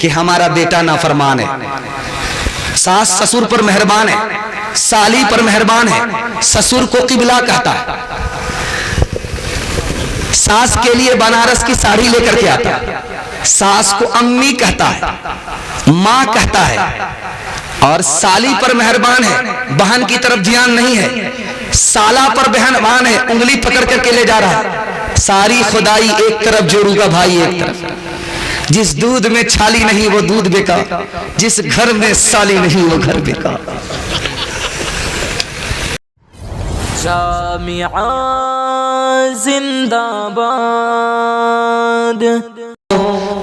कि हमारा बेटा नाफरमान है, सास ससुर पर मेहरबान है, साली पर मेहरबान है, ससुर को किबला कहता है, सास के लिए बनारस की साड़ी लेकर के आता है, सास को अम्मी कहता है, माँ कहता है, और साली पर मेहरबान है, बहन की तरफ ध्यान नहीं है, साला पर मेहरबान है, उंगली पकड़ करके ले जा रहा है। सारी खुदाई एक तरफ, जोरू का भाई एक तरफ। जिस दूध में छाली नहीं वो दूध बेकार, जिस घर में साली नहीं वो घर बेकार। जामिया जिंदाबाद।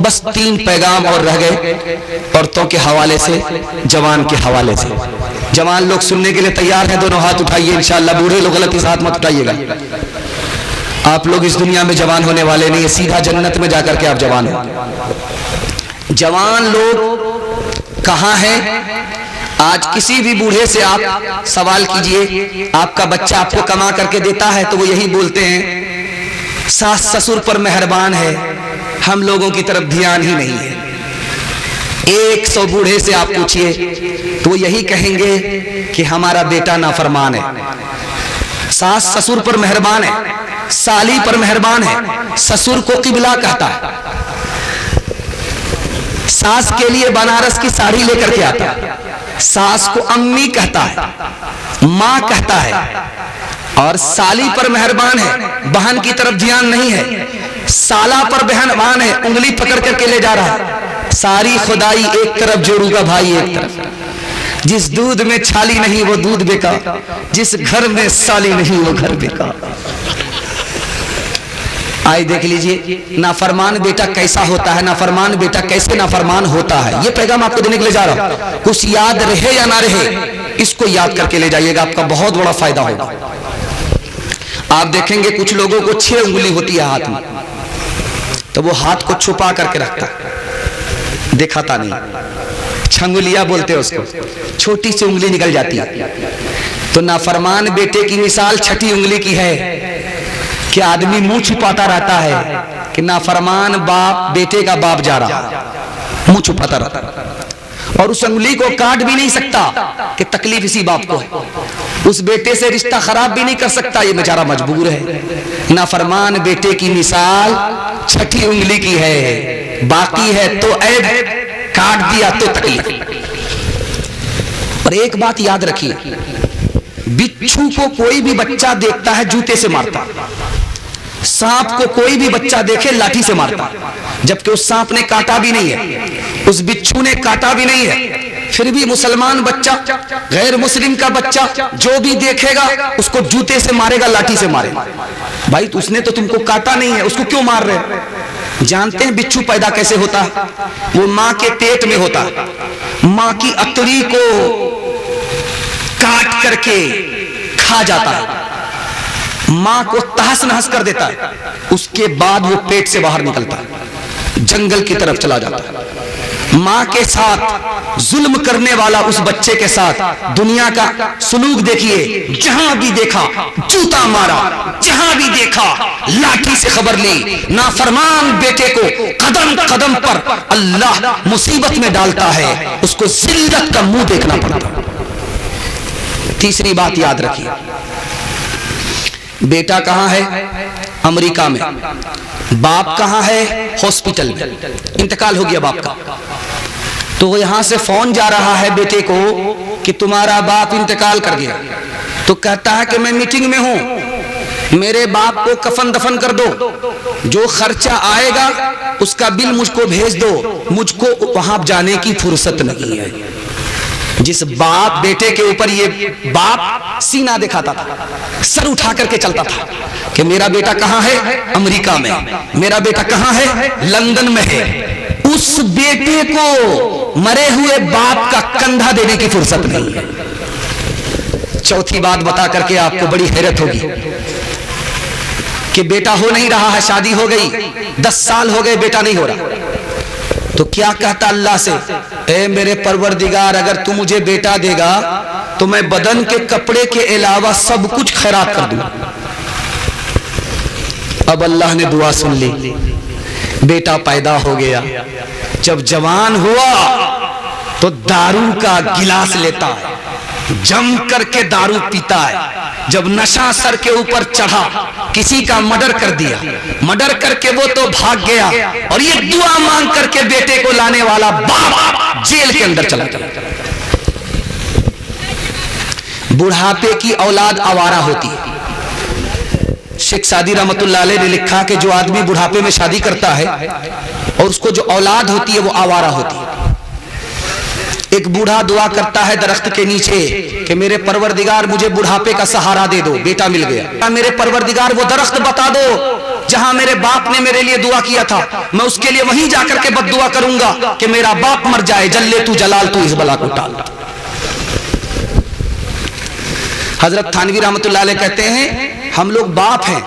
बस 3 पैगाम और रह गए, औरतों के हवाले से, जवान के हवाले से। जवान लोग सुनने के लिए तैयार हैं, दोनों हाथ उठाइए इंशाअल्लाह। बूढ़े लोग गलती से हाथ मत उठाइएगा। आप लोग इस दुनिया में जवान होने वाले नहीं, सीधा जन्नत में जाकर के आप जवान हो। जवान लोग कहाँ हैं? आज किसी भी बूढ़े से आप सवाल कीजिए, आपका बच्चा आपको कमा करके देता है तो वो यही बोलते हैं, सास ससुर पर मेहरबान है, हम लोगों की तरफ ध्यान ही नहीं है। 100 बूढ़े से आप पूछिए तो वो यही कहेंगे कि हमारा बेटा नाफरमान है, सास ससुर पर मेहरबान है, साली पर मेहरबान है, ससुर को किबला कहता है, सास के लिए बनारस की साड़ी लेकर के आता है, सास को अम्मी कहता है, माँ कहता है, और साली पर मेहरबान है, बहन की तरफ ध्यान नहीं है, साला पर मेहरबान है, उंगली पकड़ करके ले जा रहा है। सारी खुदाई एक तरफ, जोरू का भाई एक तरफ। जिस दूध में छाली नहीं वो दूध बेकार, जिस घर में साली नहीं वो घर बेकार। आइए देख लीजिए नाफरमान बेटा कैसा होता है, नाफरमान बेटा कैसे नाफरमान होता है। ये पैगाम आपको देने के लिए जा रहा हूं। कुछ याद रहे या ना रहे, इसको याद करके ले जाइएगा, आपका बहुत बड़ा फायदा होगा। आप देखेंगे कुछ लोगों को 6 उंगली होती है हाथ में, तो वो हाथ को छुपा करके रखता है, दिखाता नहीं। छंगुलिया बोलते हैं उसको, छोटी सी उंगली निकल जाती है। तो नाफरमान बेटे की मिसाल छठी उंगली की है कि आदमी मुंह छुपाता रहता है कि नाफरमान बाप बेटे का बाप जा रहा, मुंह छुपाता रहता, और उस उंगली को काट भी नहीं सकता कि तकलीफ इसी बाप को है। उस बेटे से रिश्ता खराब भी नहीं कर सकता, ये बेचारा मजबूर है। नाफरमान बेटे की मिसाल छठी उंगली की है, बाकी है तो ऐब, काट दिया तो तकलीफ। और एक बात याद रखिए, बिच्छू को कोई भी बच्चा देखता है जूते से मारता, सांप को कोई भी बच्चा देखे लाठी से मारता, जबकि उस सांप ने काटा भी नहीं है, उस बिच्छू ने काटा भी नहीं है। फिर भी मुसलमान बच्चा, गैर मुस्लिम का बच्चा जो भी देखेगा उसको जूते से मारेगा, लाठी से मारेगा। भाई तो उसने तो तुमको काटा नहीं है, उसको क्यों मार रहे हैं? जानते हैं बिच्छू पैदा कैसे होता है? वो माँ के पेट में होता है, माँ की अतरी को काट करके खा जाता है, माँ को तहस नहस कर देता है, उसके बाद वो पेट से बाहर निकलता है, जंगल की तरफ चला जाता है। माँ के साथ जुल्म करने वाला उस बच्चे के साथ दुनिया का सुलूक देखिए, जहां भी देखा जूता मारा, जहां भी देखा लाठी से खबर ली। नाफरमान बेटे को कदम कदम पर अल्लाह मुसीबत में डालता है, उसको जिल्लत का मुंह देखना पड़ता है। तीसरी बात याद रखिए, बेटा कहां है? अमेरिका में। बाप कहां है? हॉस्पिटल में, इंतकाल हो गया बाप का। तो यहां से फोन जा रहा है बेटे को कि तुम्हारा बाप इंतकाल कर गया। तो कहता है कि मैं मीटिंग में हूं, मेरे बाप को कफन दफन कर दो, जो खर्चा आएगा उसका बिल मुझको भेज दो, मुझको वहां जाने की फुर्सत नहीं है। जिस बाप बेटे के ऊपर ये बाप सीना दिखाता था, सर उठा करके चलता था कि मेरा बेटा कहां है? अमेरिका में। मेरा बेटा कहां है? लंदन में है। उस बेटे को मरे हुए बाप का कंधा देने की फुर्सत नहीं है। चौथी बात बता करके आपको बड़ी हैरत होगी कि बेटा हो नहीं रहा है, शादी हो गई, 10 साल हो गए, बेटा नहीं हो रहा। तो क्या कहता अल्लाह से, ए मेरे परवरदिगार, अगर तू मुझे बेटा देगा तो मैं बदन के कपड़े के अलावा सब कुछ खैरात कर दूंगा। अब अल्लाह ने दुआ सुन ली, बेटा पैदा हो गया। जब जवान हुआ तो दारू का गिलास लेता है, जम करके दारू पीता है। जब नशा सर के ऊपर चढ़ा, किसी का मर्डर कर दिया, मर्डर करके वो तो भाग गया, और ये दुआ मांग करके बेटे को लाने वाला बाप जेल के अंदर चला गया। बुढ़ापे की औलाद आवारा होती है। शेख सादी रहमतुल्लाह अलैह ने लिखा कि जो आदमी बुढ़ापे में शादी करता है और उसको जो औलाद होती है वो आवारा होती है। एक बूढ़ा दुआ करता है दरख्त के नीचे कि मेरे परवरदिगार मुझे बुढ़ापे का सहारा दे दो, बेटा मिल गया। मेरे परवरदिगार वो दरख्त बता दो जहां मेरे बाप ने मेरे लिए दुआ किया था, मैं उसके लिए वहीं जाकर के बद्दुआ करूंगा कि मेरा बाप मर जाए, जल्ले तू जलाल तू इस बला को टाल। हजरत थानवी रहमतुल्लाह अलैह कहते हैं हम लोग बाप हैं।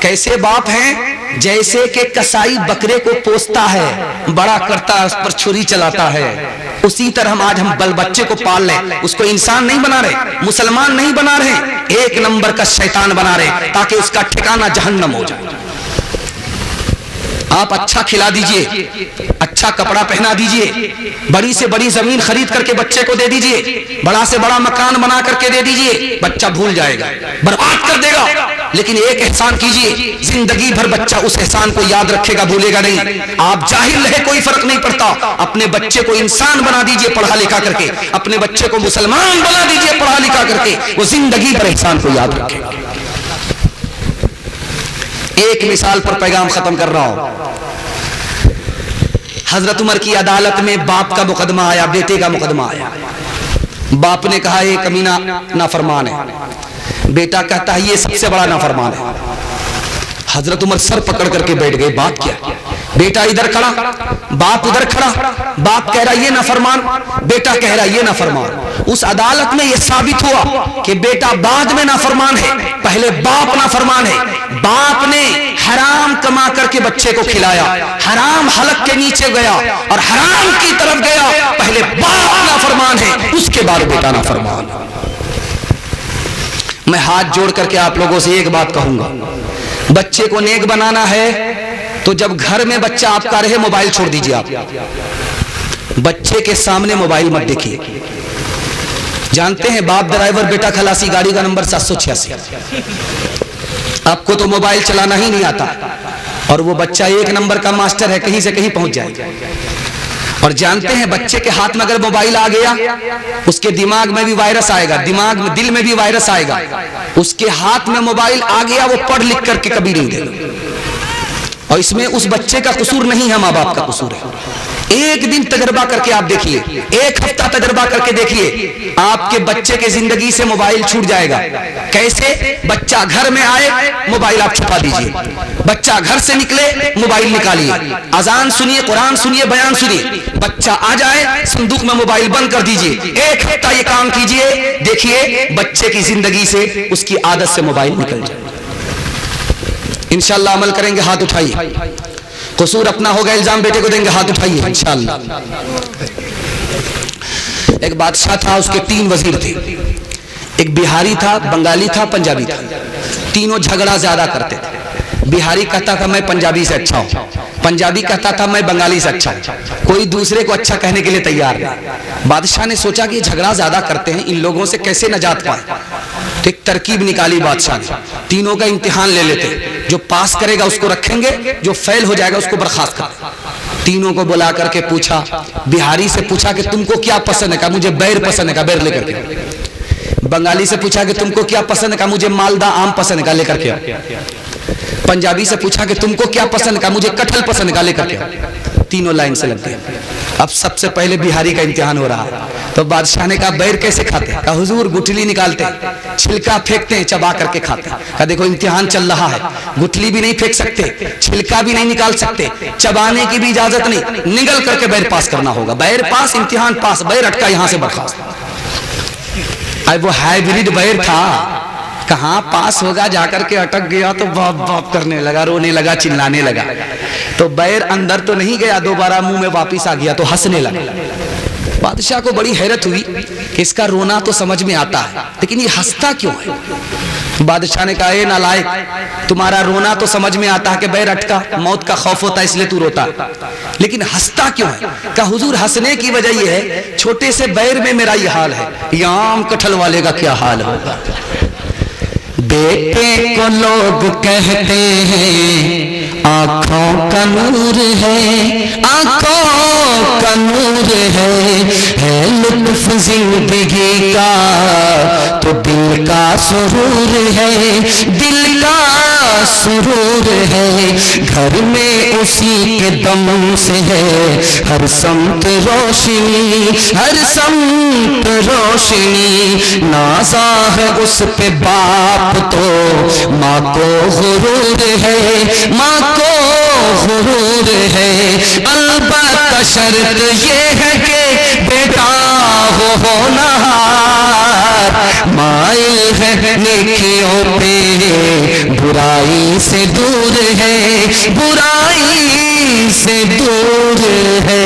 कैसे बाप हैं? जैसे कि कसाई बकरे को पोसता है, बड़ा करता है, उस पर छुरी चलाता है, उसी तरह आज हम बल बच्चे को पाल लें। उसको इंसान नहीं बना रहे, मुसलमान नहीं बना रहे, एक नंबर का शैतान बना रहे, ताकि उसका ठिकाना जहन्नम हो जाए। आप अच्छा खिला दीजिए, अच्छा कपड़ा पहना दीजिए, बड़ी से बड़ी जमीन खरीद करके बच्चे को दे दीजिए, बड़ा से बड़ा मकान बना करके दे दीजिए, बच्चा भूल जाएगा, बर्बाद कर देगा। लेकिन एक एहसान कीजिए, जिंदगी भर बच्चा उस एहसान को याद रखेगा, भूलेगा नहीं। आप जाहिल रहे कोई फर्क नहीं पड़ता, अपने बच्चे को इंसान बना दीजिए पढ़ा लिखा करके, अपने बच्चे को मुसलमान बना दीजिए पढ़ा लिखा करके, वो जिंदगी भर एहसान को याद रखेगा। एक मिसाल पर पैगाम खत्म कर रहा हूं। हजरत उमर की अदालत में बाप का मुकदमा आया, बेटे का मुकदमा आया। बाप ने कहा ये कमीना नाफरमान है, बेटा कहता है ये सबसे बड़ा नाफरमान है। हजरत उमर सर पकड़ करके बैठ गए, बात क्या? बेटा इधर खड़ा, बाप उधर खड़ा, बाप कह रहा ये नाफरमान, बेटा कह रहा ये नाफरमान। उस अदालत में यह साबित हुआ कि बेटा बाद में नाफरमान है, पहले बाप नाफरमान है। बाप ने हराम कमा करके बच्चे को खिलाया, हराम हलक के नीचे गया और हराम की तरफ गया, पहले बाप नाफरमान है, उसके बाद बेटा नाफरमान। मैं हाथ जोड़ करके आप लोगों से एक बात कहूंगा, बच्चे को नेक बनाना है तो जब घर में बच्चा आपका रहे मोबाइल छोड़ दीजिए। आप बच्चे के सामने मोबाइल मत देखिए। जानते हैं बाप ड्राइवर बेटा खलासी, गाड़ी का नंबर 786। आपको तो मोबाइल चलाना ही नहीं आता और वो बच्चा एक नंबर का मास्टर है, कहीं से कहीं पहुंच जाएगा। और जानते हैं बच्चे के हाथ में अगर मोबाइल आ गया, उसके दिमाग में भी वायरस आएगा, दिमाग में दिल में भी वायरस आएगा। उसके हाथ में मोबाइल आ गया, वो पढ़ लिख करके कभी नहीं देगा। और इसमें उस बच्चे का कसूर नहीं है, माँ बाप का कसूर है। एक दिन तजर्बा करके आप देखिए, एक हफ्ता तजर्बा करके देखिए, आपके बच्चे के जिंदगी से मोबाइल छूट जाएगा। कैसे? बच्चा घर में आए, मोबाइल आप छुपा दीजिए, बच्चा घर से निकले, मोबाइल निकालिए, अजान सुनिए, कुरान सुनिए, बयान सुनिए, बच्चा आ जाए, संदूक में मोबाइल बंद कर दीजिए। एक हफ्ता ये काम कीजिए, देखिए बच्चे की जिंदगी से, उसकी आदत से मोबाइल निकल जाए। इंशाअल्लाह अमल करेंगे, हाथ उठाइए। कसूर अपना होगा, इल्जाम बेटे को देंगे, हाथ उठाइए इंशाअल्लाह। एक बादशाह था, उसके 3 वजीर थे। एक बिहारी था, बंगाली था, पंजाबी था। तीनों झगड़ा ज्यादा करते थे। बिहारी कहता था मैं पंजाबी से अच्छा हूं, पंजाबी कहता था मैं बंगाली से अच्छा हूं, कोई दूसरे को अच्छा कहने के लिए तैयार नहीं। बादशाह ने सोचा कि झगड़ा ज्यादा करते हैं, इन लोगों से कैसे नजात पाए। तो एक तरकीब निकाली बादशाह ने, तीनों का इम्तिहान ले लेते, जो पास करेगा उसको रखेंगे, जो फेल हो जाएगा उसको बर्खास्त कर। तीनों को बुला करके पूछा, बिहारी से पूछा कि तुमको क्या पसंद है, कहा मुझे बैर पसंद है, कहा बैर लेकर के। बंगाली से पूछा कि तुमको क्या पसंद है, कहा मुझे मालदा आम पसंद है, कहा लेकर के। पंजाबी से पूछा कि तुमको क्या पसंद, कहा मुझे कटहल पसंद, कहा लेकर के। तीनों लाइन से लग गए। अब सबसे पहले बिहारी का इम्तिहान हो रहा है, तो बादशाह ने कहा बैर कैसे खाते हैं? कहा हुजूर गुठली निकालते हैं, छिलका फेंकते हैं, चबा करके खाते हैं। कहा देखो इम्तिहान चल रहा है, गुठली भी नहीं फेंक सकते, छिलका भी नहीं निकाल सकते, चबाने की भी इजाजत नहीं, निगल करके बैर पास करना होगा। बैर पास, इम्तिहान पास, बैर अटका, यहां से बर्खास्त। अब वो हाइब्रिड बैर था, कहां पास होगा, जाकर के अटक गया तो बाप बाप करने लगा, रोने लगा, चिल्लाने लगा। तो बैर अंदर तो नहीं गया, दोबारा मुंह में वापिस आ गया तो हंसने लगा। बादशाह को बड़ी हैरत हुई कि इसका रोना तो समझ में आता है, लेकिन ये हंसता क्यों है? बादशाह ने कहा, ए नालायक, तुम्हारा रोना तो समझ में आता है कि बैर अटका, मौत का खौफ होता है इसलिए तू रोता, लेकिन हंसता क्यों है? कहा हुजूर हंसने की वजह यह है, छोटे से बैर में मेरा ये हाल है, ये आम कटहल वाले का क्या हाल होगा। बेटे को लोग कहते हैं आंखों का नूर है, आंखों का नूर है लुत्फ जिंदगी का तो दिल का सुरूर है, दिल का सुरूर है। घर में उसी के दम से है हर समत रोशनी, हर समत रोशनी। नाज़ा है उस पे बाप तो माँ को गुरूर है, माँ को गुरूर है। अलबत्ता शर्त ये है कि बेटा हो होनहार, माइल है नेकियों पे, बुराई से दूर है, बुराई से दूर है।